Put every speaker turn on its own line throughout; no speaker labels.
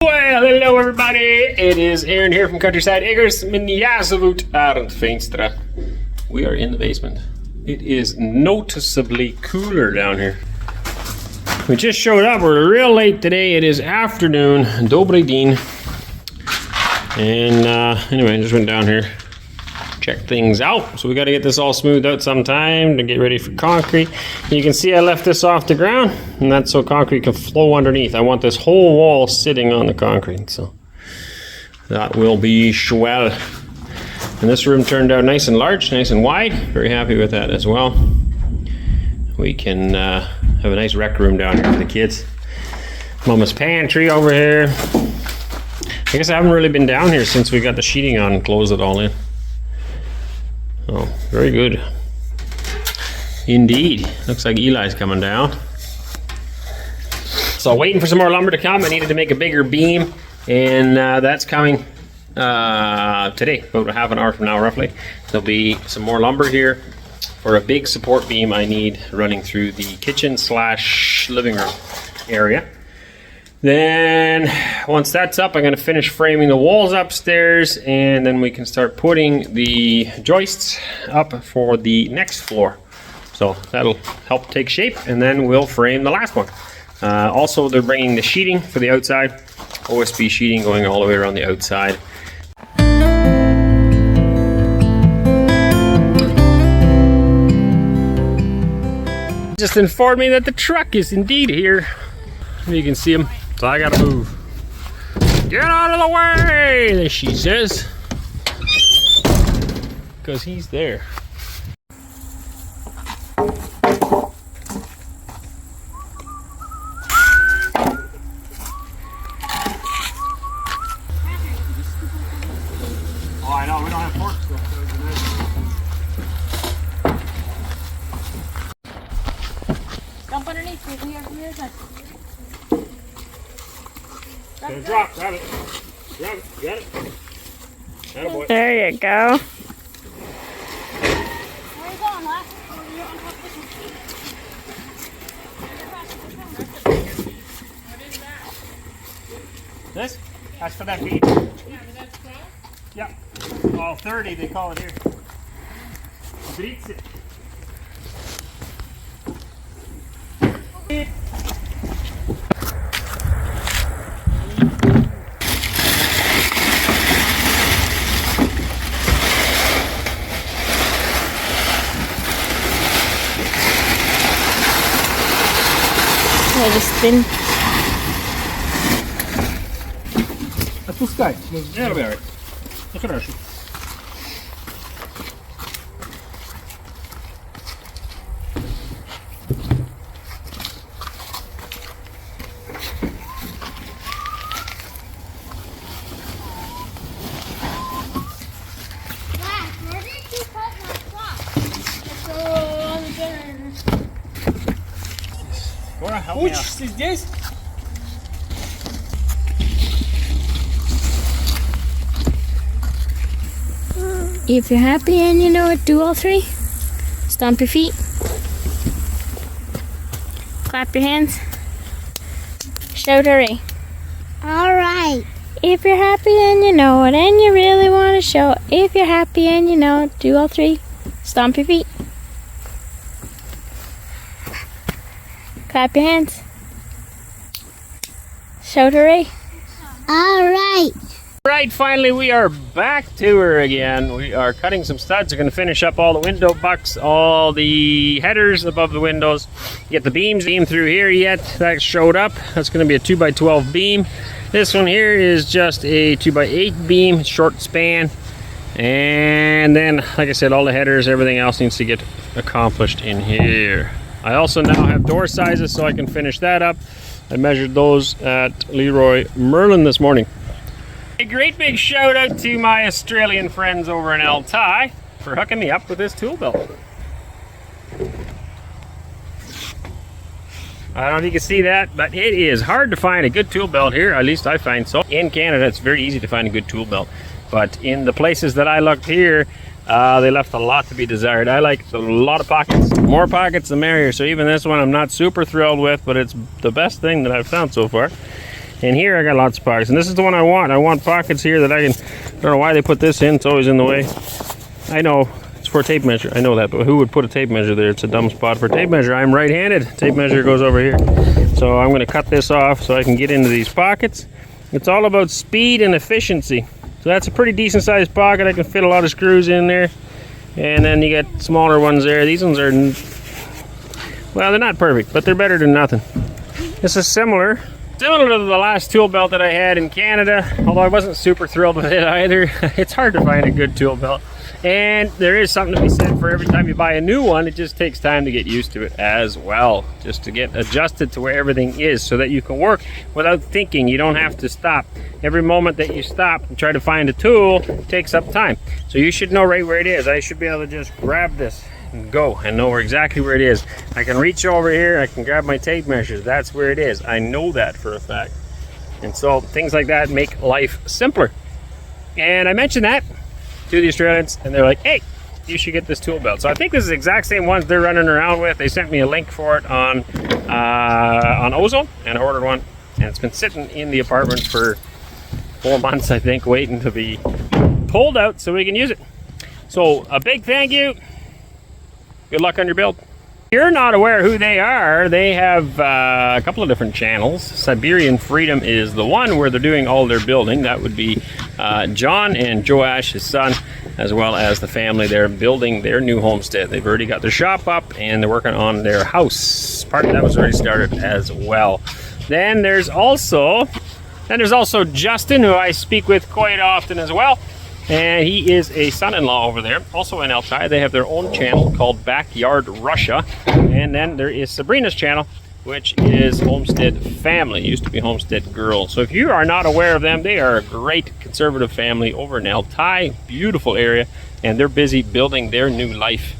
Well, hello everybody, it is Arend here from Countryside Acres. Arend. We are in the basement. It is noticeably cooler down here. We just showed up, we're real late today. It is afternoon, Dobry din. And anyway, I just went down here, check things out. So we got to get this all smoothed out sometime to get ready for concrete. You can see I left this off the ground, and that's so concrete can flow underneath. I want this whole wall sitting on the concrete, so that will be swell. And this room turned out nice and large, nice and wide. Very happy with that as well. We can have a nice rec room down here for the kids. Mama's pantry over here. I guess I haven't really been down here since we got the sheeting on and closed it all in. Oh, very good. Indeed. Looks like Eli's coming down. So waiting for some more lumber to come. I needed to make a bigger beam, and that's coming today, about half an hour from now roughly. There'll be some more lumber here for a big support beam I need running through the kitchen / living room area. Then once that's up, I'm going to finish framing the walls upstairs, and then we can start putting the joists up for the next floor. So that'll help take shape, and then we'll frame the last one. Also, they're bringing the sheeting for the outside, OSB sheeting going all the way around the outside. Just informed me that the truck is indeed here. You can see him. So I gotta move. Get out of the way, she says. Because he's there. Oh, I know, we don't have forks though.
Jump underneath, we have here.
Gonna drop, grab it. Grab it, get it. Attaboy.
There you go.
Where are you going, Les? Oh, you're on top of this one.
This? That's for that bead?
Yeah, but that's 12?
Yeah. Oh, 30 they call it here. Поддержите.
Just spin.
Отпускай. Эрберг. Ну хорошо.
Where did you cut my clock? It's on the generator.
Laura, help me out.
Учишься здесь?
If you're happy and you know it, do all three. Stomp your feet. Clap your hands. Shout hooray.
All right.
If you're happy and you know it and you really want to show it. If you're happy and you know it, do all three. Stomp your feet. Clap your hands. Shout hooray.
All right.
Right, finally we are back to her again. We are cutting some studs. We're going to finish up all the window bucks, all the headers above the windows. Get the beam through here yet. That showed up. That's going to be a 2x12 beam. This one here is just a 2x8 beam, short span. And then, like I said, all the headers, everything else needs to get accomplished in here. I also now have door sizes so I can finish that up. I measured those at Leroy Merlin this morning. A great big shout out to my Australian friends over in Altai for hooking me up with this tool belt. I don't know if you can see that, but it is hard to find a good tool belt here, at least I find so. In Canada, it's very easy to find a good tool belt, but in the places that I looked here, they left a lot to be desired. I like a lot of pockets. More pockets the merrier, so even this one I'm not super thrilled with, but it's the best thing that I've found so far. And here I got lots of pockets. And this is the one I want. I want pockets here that I don't know why they put this in. It's always in the way. I know. It's for a tape measure. I know that. But who would put a tape measure there? It's a dumb spot for a tape measure. I'm right-handed. Tape measure goes over here. So I'm going to cut this off so I can get into these pockets. It's all about speed and efficiency. So that's a pretty decent sized pocket. I can fit a lot of screws in there. And then you got smaller ones there. These ones are, well, they're not perfect, but they're better than nothing. This is similar to the last tool belt that I had in Canada, although I wasn't super thrilled with it either. It's hard to find a good tool belt. And there is something to be said for every time you buy a new one, it just takes time to get used to it as well. Just to get adjusted to where everything is so that you can work without thinking. You don't have to stop. Every moment that you stop and try to find a tool takes up time. So you should know right where it is. I should be able to just grab this and go and know exactly where it is. I can reach over here, I can grab my tape measures. That's where it is. I know that for a fact. And so things like that make life simpler. And I mentioned that to the Australians, and they're like, hey, you should get this tool belt. So I think this is the exact same ones they're running around with. They sent me a link for it on Ozone, and I ordered one, and it's been sitting in the apartment for 4 months, I think, waiting to be pulled out so we can use it. So a big thank you. Good luck on your build. If you're not aware who they are, they have a couple of different channels. Siberian Freedom is the one where they're doing all their building. That would be John and Joash, his son, as well as the family. They're building their new homestead. They've already got their shop up and they're working on their house. Part of that was already started as well. Then there's also Justin, who I speak with quite often as well. And he is a son-in-law over there, also in Altai. They have their own channel called Backyard Russia. And then there is Sabrina's channel, which is Homestead Family. It used to be Homestead Girls. So if you are not aware of them, they are a great conservative family over in Altai. Beautiful area. And they're busy building their new life.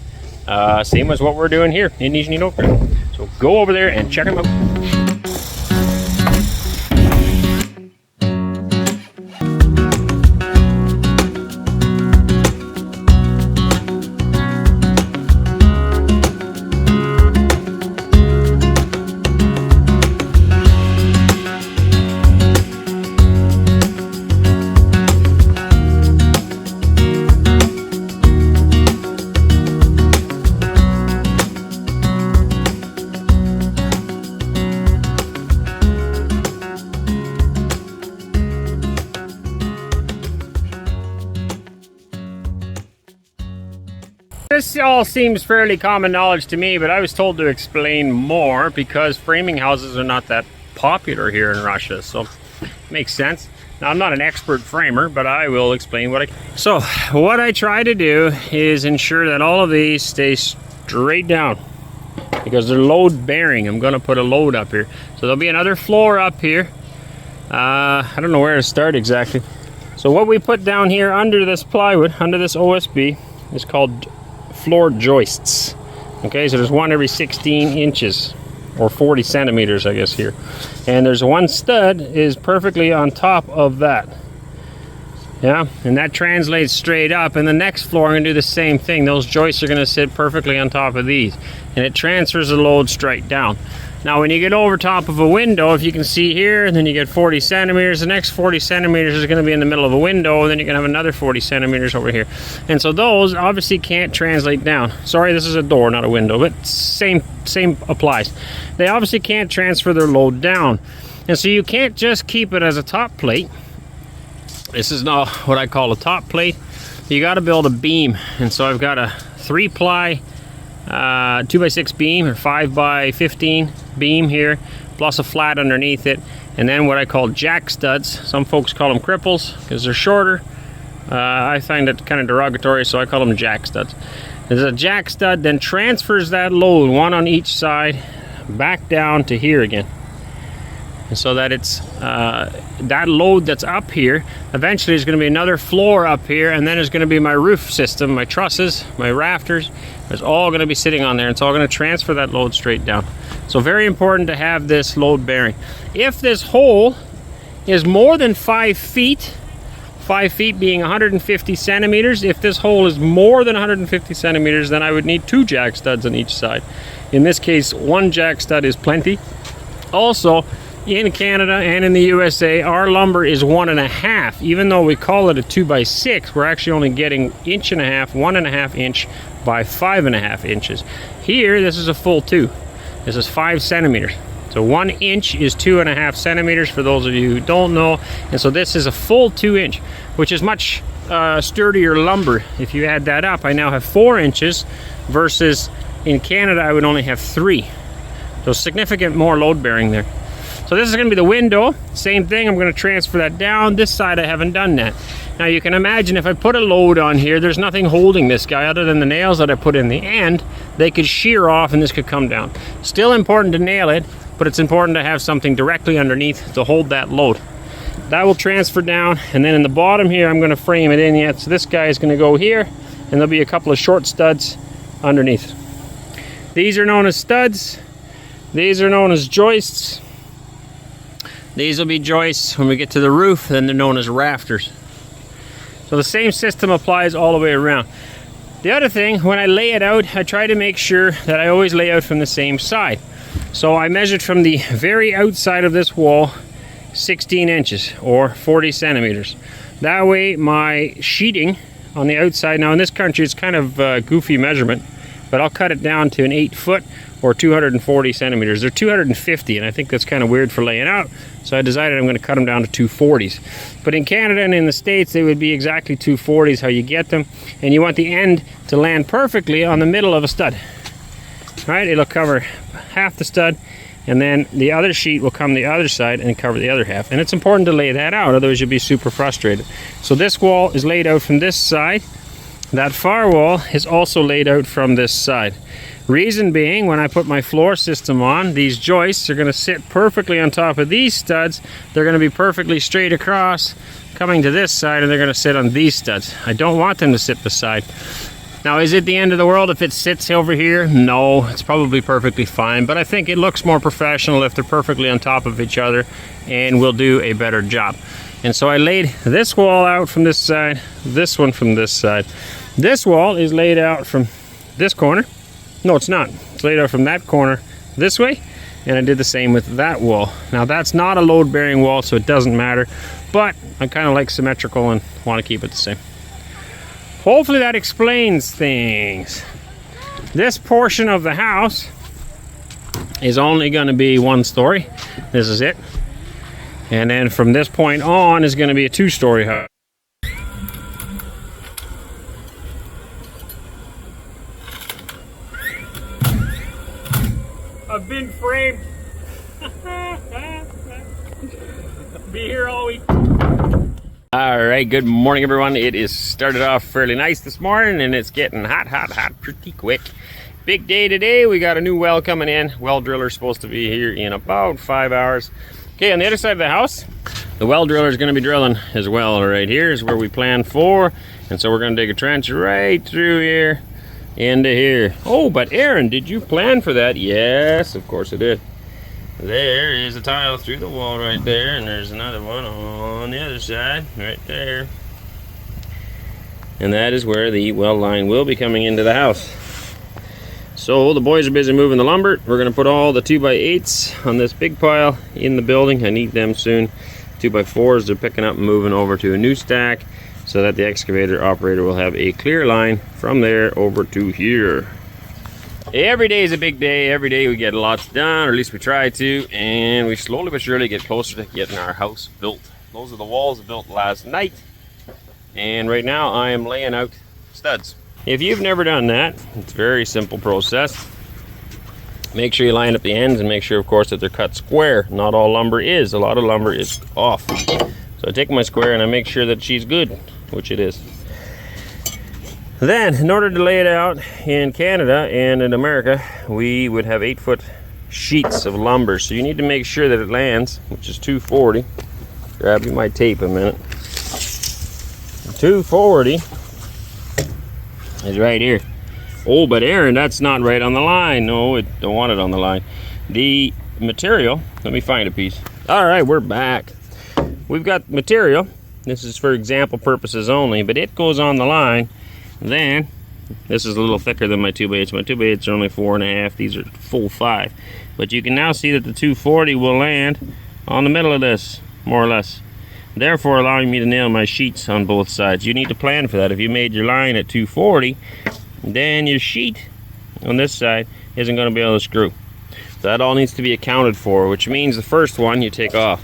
Same as what we're doing here in Nizhny Novgorod. So go over there and check them out. This all seems fairly common knowledge to me, but I was told to explain more because framing houses are not that popular here in Russia, so it makes sense. Now, I'm not an expert framer, but I will explain what I can. So, what I try to do is ensure that all of these stay straight down because they're load bearing. I'm going to put a load up here. So there'll be another floor up here. I don't know where to start exactly. So what we put down here under this plywood, under this OSB, is called floor joists. Okay, so there's one every 16 inches or 40 centimeters, I guess, here. And there's one stud is perfectly on top of that. Yeah, and that translates straight up. And the next floor, I'm going to do the same thing. Those joists are going to sit perfectly on top of these. And it transfers the load straight down. Now, when you get over top of a window, if you can see here, and then you get 40 centimeters, the next 40 centimeters is going to be in the middle of a window, and then you're going to have another 40 centimeters over here. And so those obviously can't translate down. Sorry, this is a door, not a window, but same applies. They obviously can't transfer their load down. And so you can't just keep it as a top plate. This is not what I call a top plate. You got to build a beam. And so I've got a 3-ply 2x6 beam or 5x15 beam here, plus a flat underneath it, and then what I call jack studs. Some folks call them cripples because they're shorter. I find it kind of derogatory, so I call them jack studs. There's a jack stud, then transfers that load, one on each side, back down to here again. And so that it's that load that's up here, eventually there's going to be another floor up here, and then there's going to be my roof system, my trusses, my rafters. It's all going to be sitting on there. It's all going to transfer that load straight down. So very important to have this load bearing. If this hole is more than 5 feet, 5 feet being 150 centimeters, if this hole is more than 150 centimeters, then I would need 2 jack studs on each side. In this case, 1 jack stud is plenty. Also, In Canada and in the USA, our lumber is 1.5. Even though we call it a 2x6, we're actually only getting 1.5 inches, 1.5 inch by 5.5 inches. Here, this is a full 2. This is 5 centimeters. So 1 inch is 2.5 centimeters for those of you who don't know. And so this is a full 2 inch, which is much sturdier lumber. If you add that up, I now have 4 inches versus in Canada, I would only have 3. So significant more load bearing there. So this is going to be the window. Same thing, I'm going to transfer that down. This side I haven't done that. Now you can imagine if I put a load on here, there's nothing holding this guy other than the nails that I put in the end. They could shear off and this could come down. Still important to nail it, but it's important to have something directly underneath to hold that load. That will transfer down, and then in the bottom here I'm going to frame it in yet. So this guy is going to go here, and there'll be a couple of short studs underneath. These are known as studs. These are known as joists. These will be joists when we get to the roof, then they're known as rafters. So the same system applies all the way around. The other thing, when I lay it out, I try to make sure that I always lay out from the same side. So I measured from the very outside of this wall 16 inches or 40 centimeters. That way my sheeting on the outside, now in this country it's kind of a goofy measurement, but I'll cut it down to an 8 foot or 240 centimeters. They're 250, and I think that's kind of weird for laying out, so I decided I'm going to cut them down to 240s. But in Canada and in the States, they would be exactly 240s, how you get them, and you want the end to land perfectly on the middle of a stud. All right, it'll cover half the stud, and then the other sheet will come the other side and cover the other half. And it's important to lay that out, otherwise you'll be super frustrated. So this wall is laid out from this side. That far wall is also laid out from this side. Reason being, when I put my floor system on, these joists are going to sit perfectly on top of these studs. They're going to be perfectly straight across, coming to this side, and they're going to sit on these studs. I don't want them to sit beside. Now, is it the end of the world if it sits over here? No, it's probably perfectly fine, but I think it looks more professional if they're perfectly on top of each other, and will do a better job. And so I laid this wall out from this side, this one from this side. This wall is laid out from this corner. No, it's not. It's laid out from that corner this way, and I did the same with that wall. Now, that's not a load-bearing wall, so it doesn't matter, but I kind of like symmetrical and want to keep it the same. Hopefully that explains things. This portion of the house is only going to be 1 story. This is it. And then from this point on is going to be a 2-story house. I've been framed. Be here all week. All right, good morning, everyone. It is started off fairly nice this morning, and it's getting hot pretty quick. Big day today. We got a new well coming in. Well driller's supposed to be here in about 5 hours. Okay, on the other side of the house, the well driller is going to be drilling as well. Right here is where we planned for, and so we're going to dig a trench right through here into here. Oh, but Aaron, did you plan for that? Yes, of course I did. There is a tile through the wall right there, and there's another one on the other side right there. And that is where the well line will be coming into the house. So the boys are busy moving the lumber. We're going to put all the 2x8s on this big pile in the building. I need them soon. 2x4s they're picking up and moving over to a new stack, so that the excavator operator will have a clear line from there over to here. Every day is a big day. Every day we get lots done, or at least we try to, and we slowly but surely get closer to getting our house built. Those are the walls built last night, and right now I am laying out studs. If you've never done that, it's a very simple process. Make sure you line up the ends and make sure, of course, that they're cut square. Not all lumber is. A lot of lumber is off. So I take my square and I make sure that she's good, which it is. Then, in order to lay it out in Canada and in America, we would have 8-foot sheets of lumber. So you need to make sure that it lands, which is 240. Grab you my tape a minute. 240 is right here. Oh, but Aaron, that's not right on the line. No, I don't want it on the line. The material, let me find a piece. All right, we're back. We've got material. This is for example purposes only, but it goes on the line. Then, this is a little thicker than my 2x8s. My 2x8s are only 4.5. These are full 5. But you can now see that the 240 will land on the middle of this, more or less. Therefore allowing me to nail my sheets on both sides. You need to plan for that. If you made your line at 240, then your sheet on this side isn't going to be able to screw. So that all needs to be accounted for, which means the first one you take off.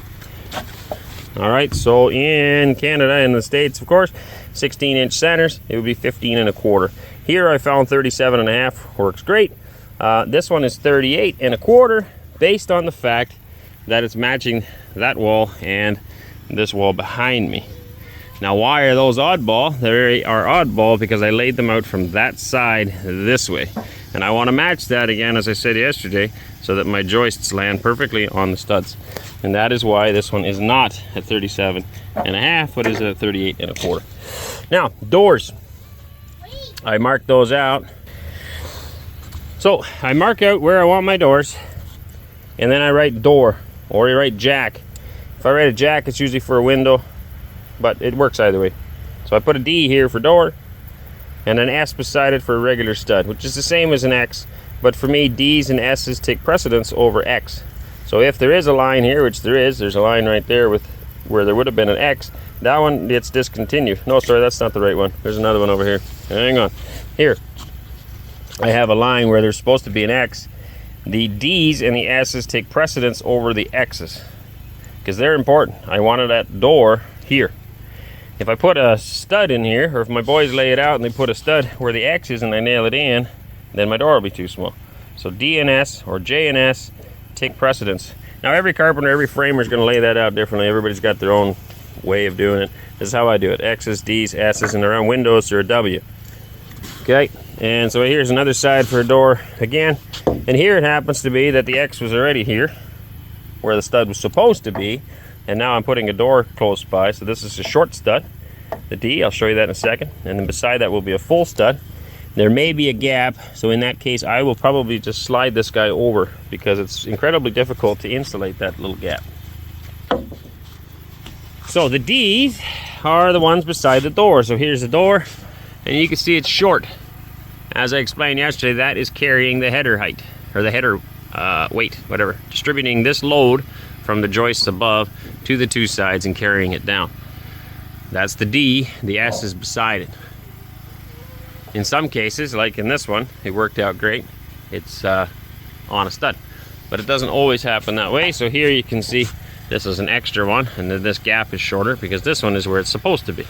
Alright, so in Canada and the States, of course, 16-inch centers, it would be 15 1/4. Here I found 37 1/2, works great. This one is 38 1/4, based on the fact that it's matching that wall and this wall behind me. Now, why are those oddball? They are oddball because I laid them out from that side this way. And I want to match that again, as I said yesterday, so that my joists land perfectly on the studs. And that is why this one is not at 37 1/2, but is at 38 1/4. Now, doors. I marked those out. So I mark out where I want my doors, and then I write door, or you write jack. If I write a jack, it's usually for a window, but it works either way. So I put a D here for door, and an S beside it for a regular stud, which is the same as an X, but for me, D's and S's take precedence over X. So if there is a line here, which there is, there's a line right there with where there would have been an X, that one gets discontinued. No, sorry, that's not the right one. There's another one over here. Hang on. Here, I have a line where there's supposed to be an X. The D's and the S's take precedence over the X's, because they're important. I wanted that door here. If I put a stud in here, or if my boys lay it out and they put a stud where the X is and I nail it in, then my door will be too small. So D and S or J and S take precedence. Now every carpenter, every framer is going to lay that out differently. Everybody's got their own way of doing it. This is how I do it. X's, D's, S's, and around windows they're a W. Okay, and so here's another side for a door again. And here it happens to be that the X was already here, where the stud was supposed to be. And now I'm putting a door close by, so this is a short stud. The D, I'll show you that in a second. And then beside that will be a full stud. There may be a gap, so in that case I will probably just slide this guy over, because it's incredibly difficult to insulate that little gap. So the D's are the ones beside the door. So here's the door, and you can see it's short. As I explained yesterday, that is carrying the header height, or the header weight, whatever. Distributing this load from the joists above to the two sides and carrying it down. That's the D, the S is beside it. In some cases, like in this one, it worked out great. It's on a stud, but it doesn't always happen that way. So here you can see this is an extra one, and then this gap is shorter because this one is where it's supposed to be.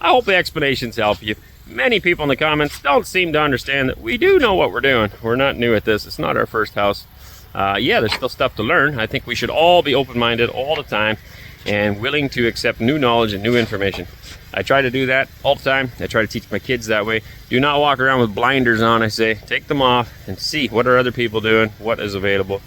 I hope the explanations help you. Many people in the comments don't seem to understand that we do know what we're doing. We're not new at this. It's not our first house. Yeah, there's still stuff to learn. I think we should all be open-minded all the time and willing to accept new knowledge and new information. I try to do that all the time. I try to teach my kids that way. Do not walk around with blinders on. I say, take them off and see what are other people doing, what is available.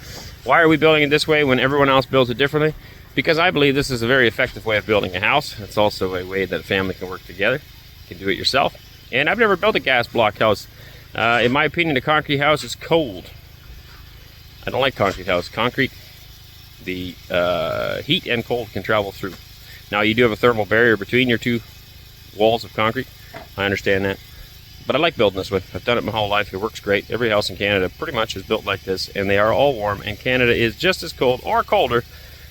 Why are we building it this way when everyone else builds it differently? Because I believe this is a very effective way of building a house. It's also a way that a family can work together. You can do it yourself. And I've never built a gas block house. In my opinion, a concrete house is cold. I don't like concrete house. Concrete, the heat and cold can travel through. Now you do have a thermal barrier between your two walls of concrete. I understand that. But I like building this way. I've done it my whole life. It works great. Every house in Canada pretty much is built like this, and they are all warm. And Canada is just as cold or colder,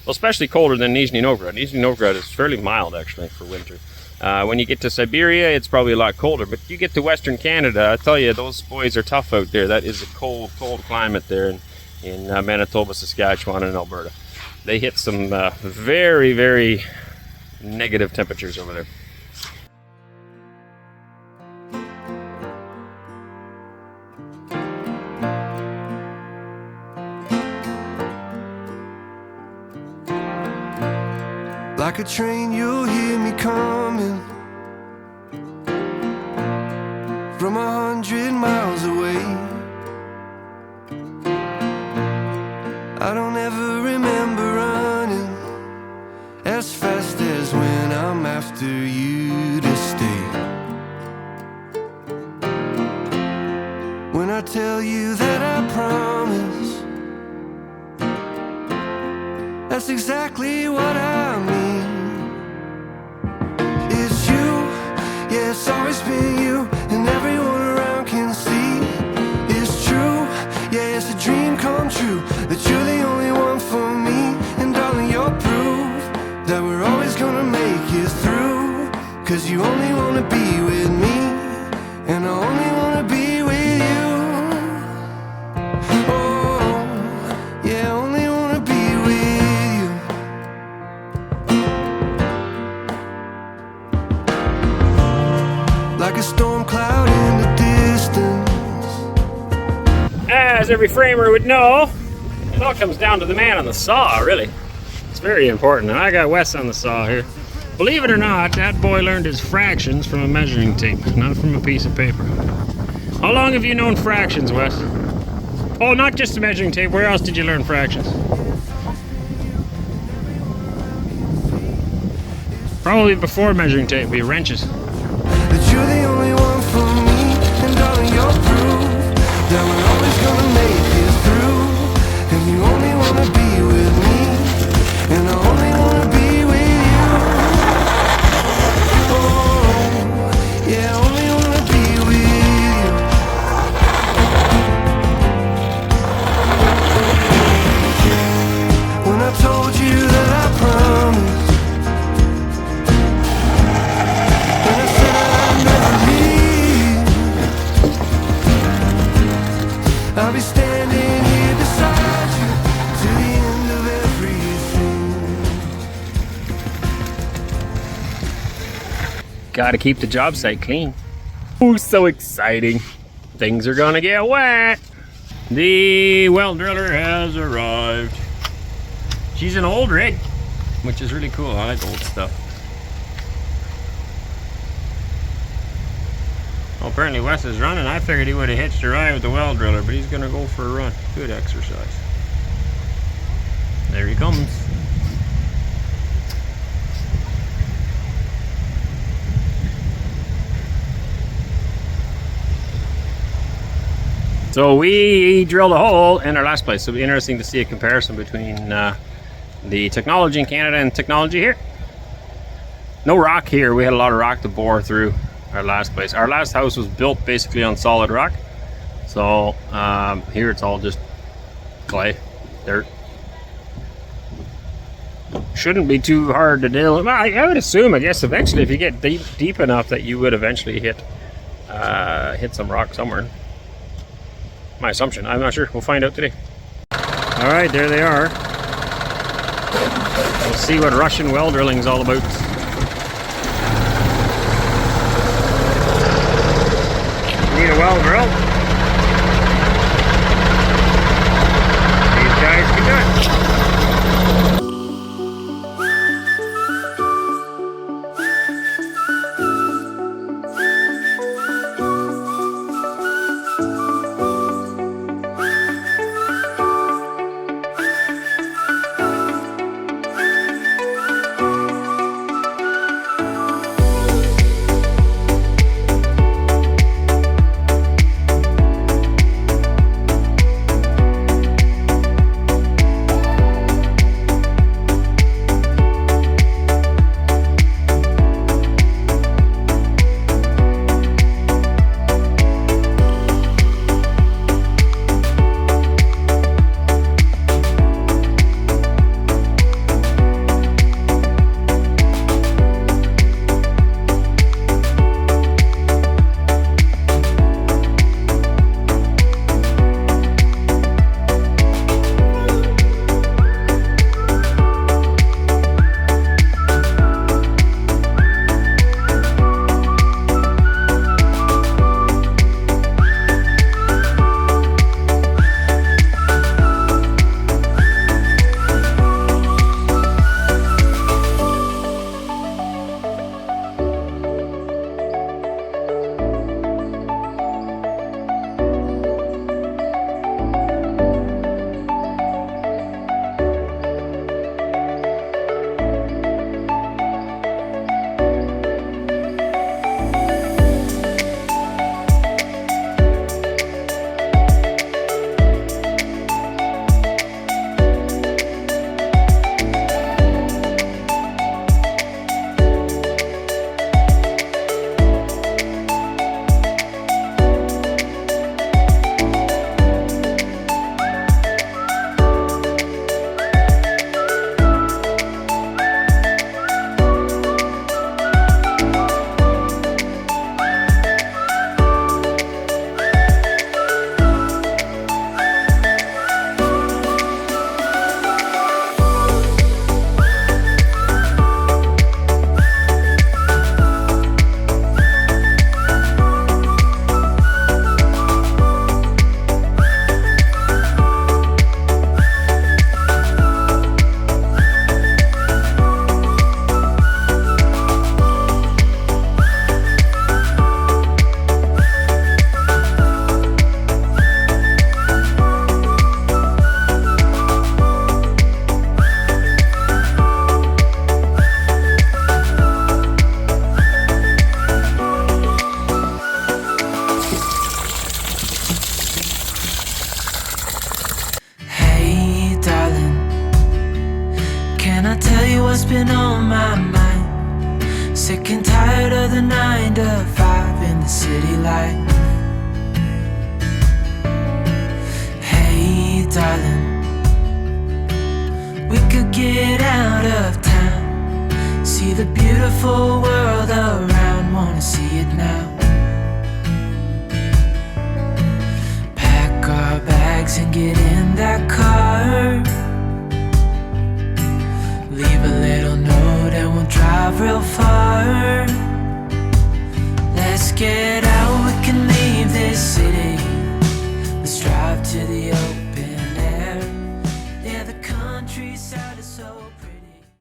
well, especially colder than Nizhny Novgorod. Nizhny Novgorod is fairly mild actually for winter. When you get to Siberia, it's probably a lot colder. But you get to Western Canada, I tell you, those boys are tough out there. That is a cold, cold climate there in Manitoba, Saskatchewan, and Alberta. They hit some very, very negative temperatures over there.
Like a train, you'll hear me coming from 100 miles away. I don't ever remember running as fast as when I'm after you to stay. When I tell you that I promise, that's exactly what I mean. It's you, yeah, it's always been you, and everyone around can see. It's true, yeah, it's a dream come true, that you're the only one for me. always gonna make it through. Cause you only wanna be with me, and I only wanna be with you. Oh, yeah, I only wanna be with you. Like a storm cloud in the distance.
As every framer would know, it all comes down to the man on the saw, really. It's very important. And I got Wes on the saw here. Believe it or not, that boy learned his fractions from a measuring tape, not from a piece of paper. How long have you known fractions, Wes? Oh, not just a measuring tape. Where else did you learn fractions? Probably before measuring tape, with wrenches.
That you're the only one for me, and darling, you're proof that we're always gonna make it through. And you only wanna be with me, and I only wanna be with you. Oh, yeah, I only wanna be with you. When I told you that I promised, and I said I'd never leave, I'll be standing here beside you to the end of everything.
Gotta keep the job site clean. Oh, so exciting. Things are gonna get wet. The well driller has arrived. She's an old rig, which is really cool. I like old stuff. Well, apparently Wes is running. I figured he would have hitched a ride with the well driller, but he's gonna go for a run. Good exercise. There he comes. So we drilled a hole in our last place. So it'll be interesting to see a comparison between the technology in Canada and technology here. No rock here. We had a lot of rock to bore through our last place. Our last house was built basically on solid rock. So here it's all just clay, dirt. Shouldn't be too hard to deal with. Well, I would assume, I guess, eventually if you get deep enough that you would eventually hit some rock somewhere. My assumption. I'm not sure. We'll find out today. All right, there they are. We'll see what Russian well drilling is all about. Need a well drill? These guys can do it.
Sick and tired of the 9 to 5 in the city life. Hey darling, we could get out of town, see the beautiful world around, wanna see it now. Pack our bags and get in that car, leave a little note and we'll drive real far.